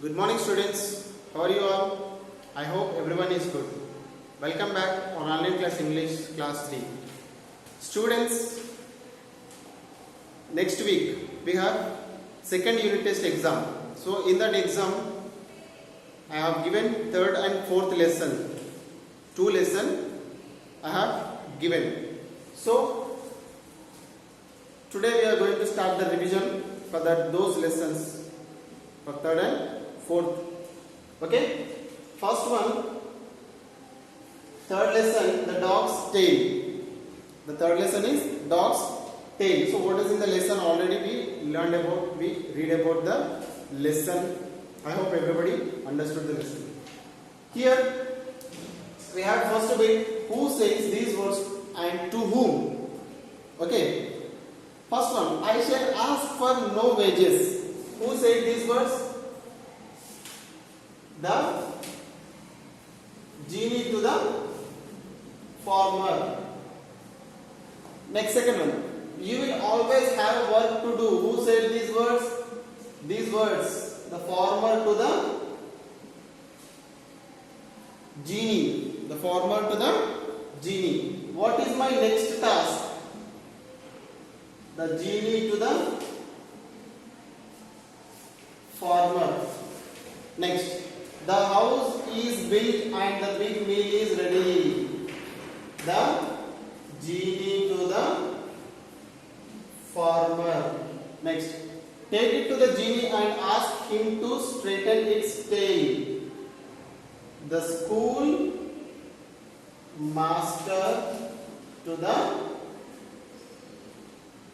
Good morning students, how are you all? I hope everyone is good. Welcome back on online class English class 3. Students, next week we have second unit test exam. So in that exam I have given third and fourth lesson. 2 lessons I have given. So today we are going to start the revision for those lessons for third and fourth. Okay, first one, third lesson, the dog's tail. The third lesson is dog's tail. So what is in the lesson? Already we learned about, we read about the lesson. I hope everybody understood the lesson. Here we have first bit, who says these words and to whom. Okay, first one, I shall ask for no wages. Who said these words? The genie to the farmer. Next, second one, you will always have work to do. Who said these words? These words, the farmer to the genie. The farmer to the genie. What is my next task? The genie to the farmer. Next, the house is built and the big meal is ready. The genie to the farmer. Next, take it to the genie and ask him to straighten its tail. The school master to the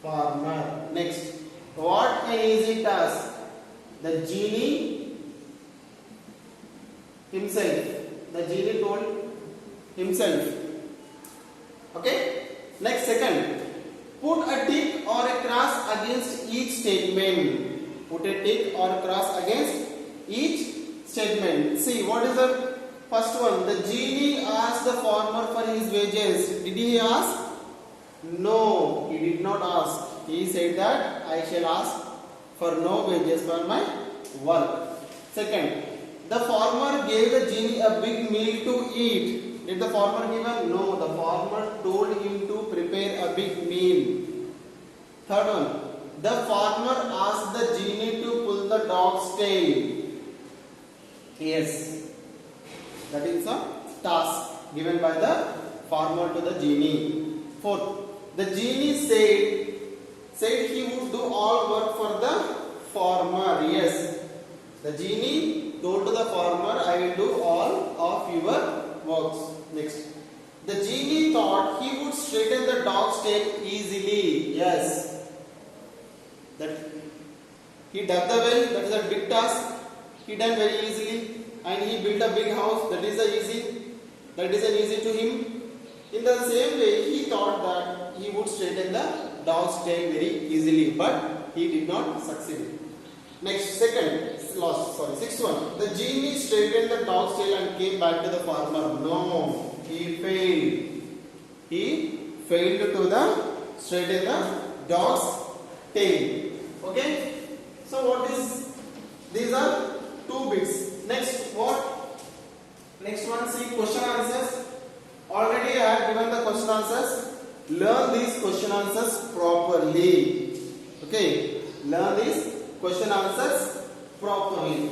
farmer. Next, what an easy task. The genie himself. The genie told himself. Okay. Next, second, put a tick or a cross against each statement. Put a tick or a cross against each statement. See, what is the first one? The genie asked the farmer for his wages. Did he ask? No, he did not ask. He said that I shall ask for no wages for my work. Second, the farmer gave the genie a big meal to eat. Did the farmer give him? No, the farmer told him to prepare a big meal. Third one, the farmer asked the genie to pull the dog's tail. Yes, that is a task given by the farmer to the genie. Fourth, the genie said he would do all work for the farmer. Yes, the genie told to the farmer, I will do all of your works. Next, the genie thought he would straighten the dog's tail easily. Yes, that he dug the well, that is a big task. He done very easily, and he built a big house. That is an easy to him. In the same way, he thought that he would straighten the dog's tail very easily, but he did not succeed. Next, sixth one. The genie straightened the dog's tail and came back to the farmer. No, he failed. He failed to straighten the dog's tail. Okay. So what is? These are 2 bits. Next, what? Next one. See question answers. Already I have given the question answers. Learn these question answers properly. Okay. Learn these question answers properly.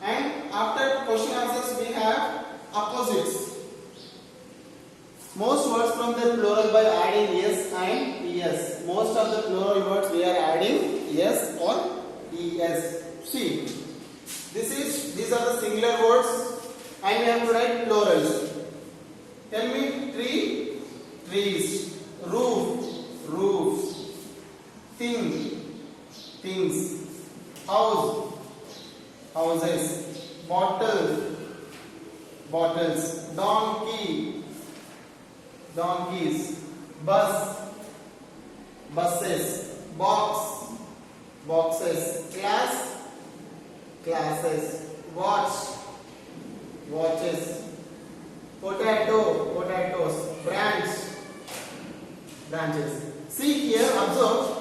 And after question answers we have opposites. Most words from the plural by adding yes and es. Most of the plural words we are adding yes or es. See, these are the singular words and we have to write plurals. Tell me, tree, trees, roof, roofs, thing, things, house, houses, bottle, bottles, donkey, donkeys, bus, buses, box, boxes, class, classes, watch, watches, potato, potatoes, branch, branches. See here, observe,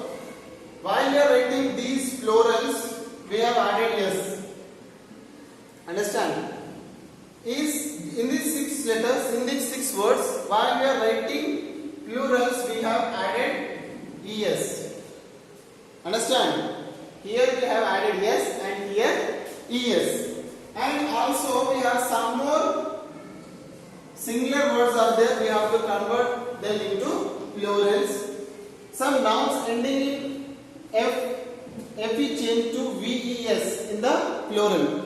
while you are writing these plurals, we have added yes. Understand? Here we have added yes and here es. And also we have some more singular words are there. We have to convert them into plurals. Some nouns ending in f we change to ves in the plural.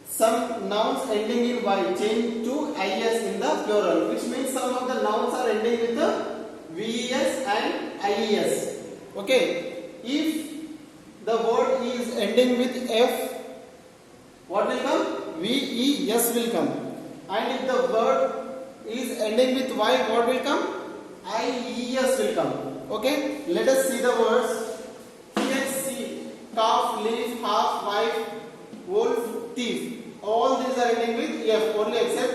Some nouns ending in y change to is in the plural, which means some of the nouns are ending with the ves and ies. Okay, if the word is ending with f, what will come? Ves will come. And if the word is ending with y, what will come? Ies will come. Okay, let us see the words. Here see calf, leaf, half, wife, wolf, thief. All these are ending with f only except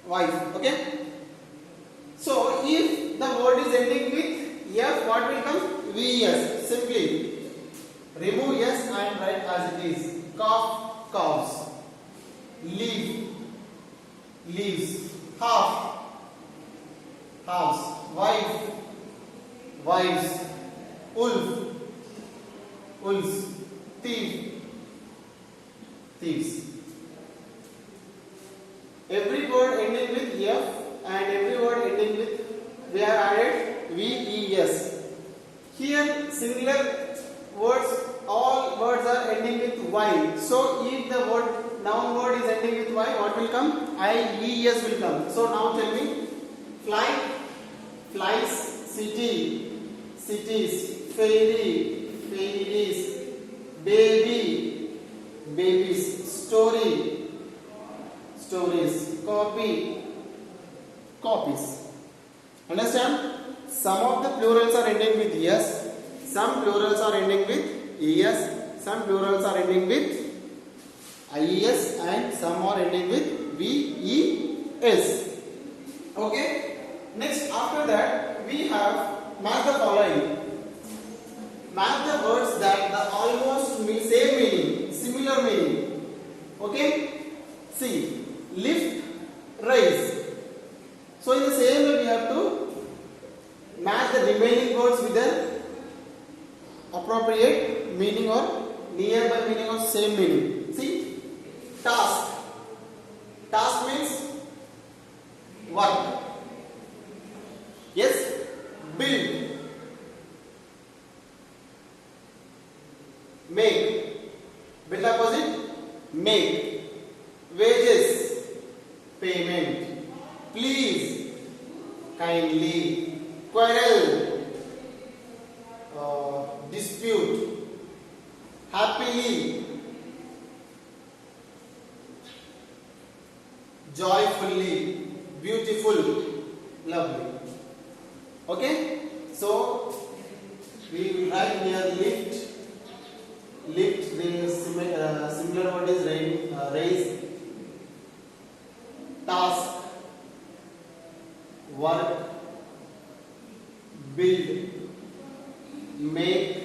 wife. Okay. So if the word is ending with f, what will come? Ves. Simply remove yes and write as it is. Calf, calves. Leaf, leaves. Half, halves. Wife, wives. Wolf, wolves. Thief, thieves. Every word ending with f and every word ending with, we have added ves. Here singular words, all words are ending with y. So if the word, noun word is ending with y, what will come? ies will come. So now tell me, fly, flies, city, cities, fairy, fairies, baby, babies, story, stories, copy, copies. Understand? Some of the plurals are ending with yes, some plurals are ending with es, some plurals are ending with ies, and some are ending with ves. Okay? Next, after that, we have match the following. Match the words that the almost same meaning, similar meaning. Okay? See, lift, raise. So in the same way we have to match the remaining words with the appropriate meaning or nearby meaning or same meaning. See, task. Task means work. Yes, build. Make. Build opposite, make. Wages, payment. Please, kindly. Quarrel, dispute. Happily, joyfully, beautiful, lovely. Okay, so we will write here lift. Lift, the similar word is raise. Task, work, build, make,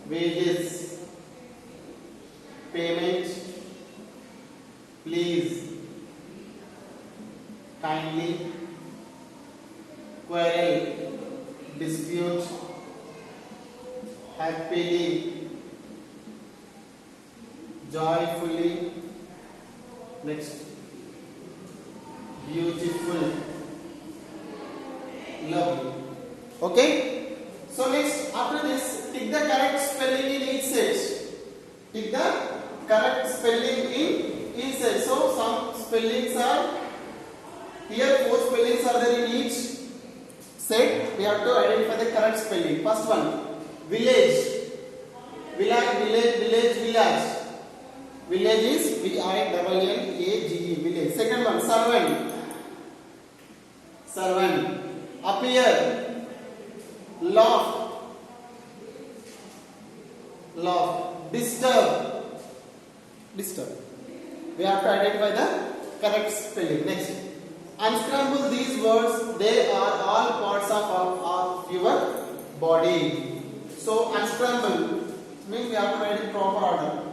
wages, payment, please, kindly, quarrel, dispute, happily, joyfully, next, beautiful, lovely. Okay? So next, after this, take the correct spelling in each set. Take the correct spelling in each set. So some spellings are here, 4 spellings are there in each set. We have to identify the correct spelling. First one, village. Village, village. Village is V-I-L-L-A-G-E, village. Second one, servant. Servant. Appear. Loft. Loft. Disturb. Disturb. We have to identify the correct spelling. Next. Unscramble these words. They are all parts of your body. So unscramble means we have to write in proper order.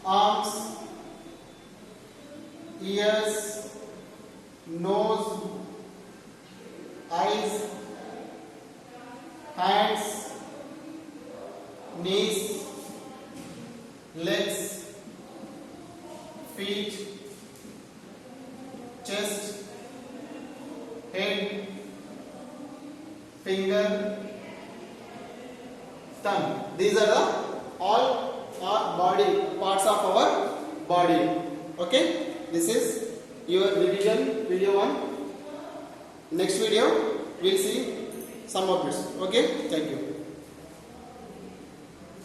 Arms, ears, nose, eyes, hands, chest, head, finger, thumb. These are the all our body parts of our body. Okay, this is your revision video 1. Next video we'll see some of this. Okay, thank you.